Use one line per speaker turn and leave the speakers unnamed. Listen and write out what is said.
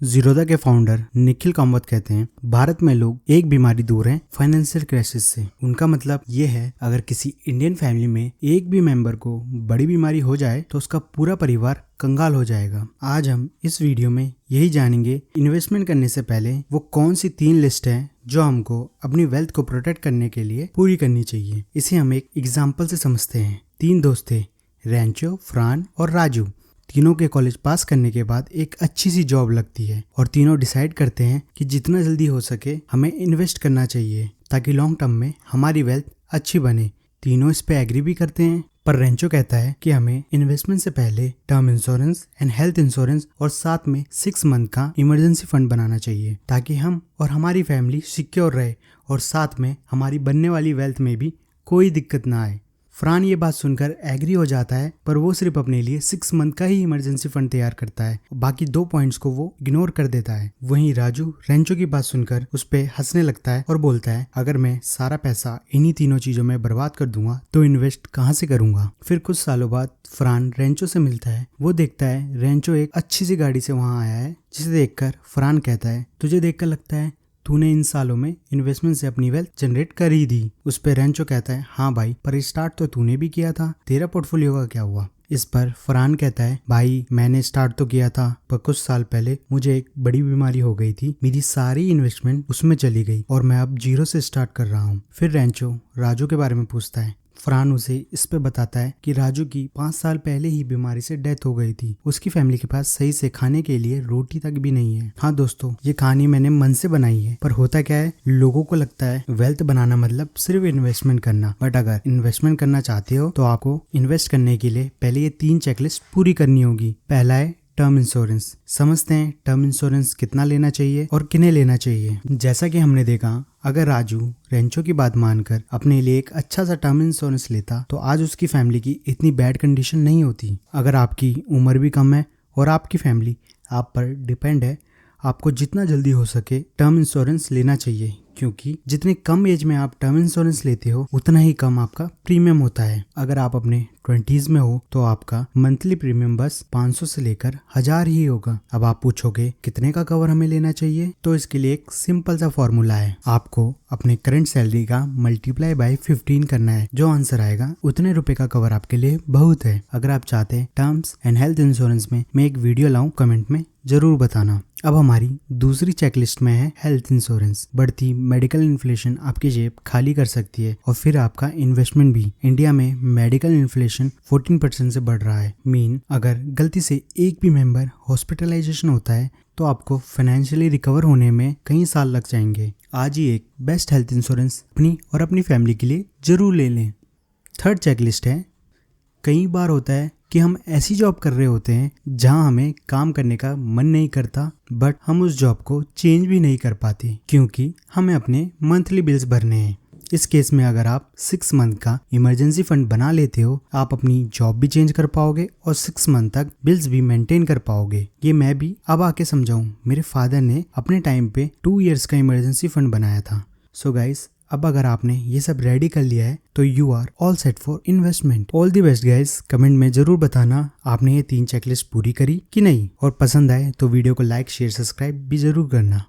जीरोधा के फाउंडर निखिल कामत कहते हैं, भारत में लोग एक बीमारी दूर हैं फाइनेंशियल क्राइसिस से। उनका मतलब ये है, अगर किसी इंडियन फैमिली में एक भी मेंबर को बड़ी बीमारी हो जाए तो उसका पूरा परिवार कंगाल हो जाएगा। आज हम इस वीडियो में यही जानेंगे, इन्वेस्टमेंट करने से पहले वो कौन सी 3 लिस्ट है जो हमको अपनी वेल्थ को प्रोटेक्ट करने के लिए पूरी करनी चाहिए। इसे हम एक एग्जाम्पल से समझते हैं। 3 दोस्त थे, रेंचो, फ्रान और राजू। तीनों के कॉलेज पास करने के बाद एक अच्छी सी जॉब लगती है और तीनों डिसाइड करते हैं कि जितना जल्दी हो सके हमें इन्वेस्ट करना चाहिए ताकि लॉन्ग टर्म में हमारी वेल्थ अच्छी बने। तीनों इस पे एग्री भी करते हैं, पर रेंचो कहता है कि हमें इन्वेस्टमेंट से पहले term insurance and health insurance और साथ में 6 मंथ का इमरजेंसी फंड बनाना चाहिए ताकि हम और हमारी फैमिली सिक्योर रहे और साथ में हमारी बनने वाली वेल्थ में भी कोई दिक्कत ना आए। फ्रान ये बात सुनकर एग्री हो जाता है, पर वो सिर्फ अपने लिए 6 मंथ का ही इमरजेंसी फंड तैयार करता है, बाकी 2 पॉइंट्स को वो इग्नोर कर देता है। वहीं राजू रेंचो की बात सुनकर उस पे हंसने लगता है और बोलता है, अगर मैं सारा पैसा इन्हीं तीनों चीजों में बर्बाद कर दूंगा तो इन्वेस्ट कहाँ से करूंगा। फिर कुछ सालों बाद फ्रान रेंचो से मिलता है। वो देखता है रेंचो एक अच्छी सी गाड़ी से वहाँ आया है, जिसे देखकर फ्रान कहता है, तुझे देखकर लगता है तूने इन सालों में इन्वेस्टमेंट से अपनी वेल्थ जनरेट कर ही दी। उस पर रेंचो कहता है, हाँ भाई, पर स्टार्ट तो तूने भी किया था, तेरा पोर्टफोलियो का क्या हुआ। इस पर फरहान कहता है, भाई मैंने स्टार्ट तो किया था, पर कुछ साल पहले मुझे एक बड़ी बीमारी हो गई थी, मेरी सारी इन्वेस्टमेंट उसमें चली गई और मैं अब 0 से स्टार्ट कर रहा हूँ। फिर रेंचो राजू के बारे में पूछता है। फरहान उसे इस पे बताता है कि राजू की 5 साल पहले ही बीमारी से डेथ हो गई थी। उसकी फैमिली के पास सही से खाने के लिए रोटी तक भी नहीं है। हाँ दोस्तों, ये कहानी मैंने मन से बनाई है, पर होता क्या है, लोगों को लगता है वेल्थ बनाना मतलब सिर्फ इन्वेस्टमेंट करना। बट अगर इन्वेस्टमेंट करना चाहते हो तो आपको इन्वेस्ट करने के लिए पहले ये 3 चेकलिस्ट पूरी करनी होगी। पहला है टर्म इंश्योरेंस। समझते हैं टर्म इंश्योरेंस कितना लेना चाहिए और किन्हें लेना चाहिए। जैसा कि हमने देखा, अगर राजू रेंचो की बात मानकर अपने लिए एक अच्छा सा टर्म इंश्योरेंस लेता तो आज उसकी फैमिली की इतनी बैड कंडीशन नहीं होती। अगर आपकी उम्र भी कम है और आपकी फैमिली आप पर डिपेंड है, आपको जितना जल्दी हो सके टर्म इंश्योरेंस लेना चाहिए, क्योंकि जितने कम एज में आप टर्म इंश्योरेंस लेते हो उतना ही कम आपका प्रीमियम होता है। अगर आप अपने 20s में हो तो आपका मंथली प्रीमियम बस 500 से लेकर 1000 ही होगा। अब आप पूछोगे कितने का कवर हमें लेना चाहिए, तो इसके लिए एक सिंपल सा फॉर्मूला है। आपको अपने करंट सैलरी का मल्टीप्लाई बाय 15 करना है। जो आंसर आएगा उतने रुपए का कवर आपके लिए बहुत है। अगर आप चाहते हैं टर्म्स एंड हेल्थ इंश्योरेंस में मैं एक वीडियो लाऊं, कमेंट में जरूर बताना। अब हमारी दूसरी चेकलिस्ट में है हेल्थ इंश्योरेंस। बढ़ती मेडिकल इन्फ्लेशन आपकी जेब खाली कर सकती है और फिर आपका इन्वेस्टमेंट भी। इंडिया में मेडिकल इन्फ्लेशन 14% से बढ़ रहा है। मीन अगर गलती से एक भी मेंबर हॉस्पिटलाइजेशन होता है तो आपको फाइनेंशियली रिकवर होने में कई साल लग जाएंगे। आज ही एक बेस्ट हेल्थ इंश्योरेंस अपनी और अपनी फैमिली के लिए जरूर ले लें। थर्ड चेकलिस्ट है, कई बार होता है कि हम ऐसी जॉब कर रहे होते हैं जहां हमें काम करने का मन नहीं करता, बट हम उस जॉब को चेंज भी नहीं कर पाते क्योंकि हमें अपने मंथली बिल्स भरने हैं। इस केस में अगर आप 6 मंथ का इमरजेंसी फंड बना लेते हो, आप अपनी जॉब भी चेंज कर पाओगे और 6 मंथ तक बिल्स भी मेंटेन कर पाओगे। ये मैं भी अब आके समझाऊं, मेरे फादर ने अपने टाइम पे 2 इयर्स का इमरजेंसी फंड बनाया था। सो गाइस, अब अगर आपने ये सब रेडी कर लिया है तो you are all set for investment. All the best guys. Comment में जरूर बताना आपने ये 3 चेकलिस्ट पूरी करी कि नहीं, और पसंद आए तो वीडियो को लाइक, शेयर, सब्सक्राइब भी जरूर करना।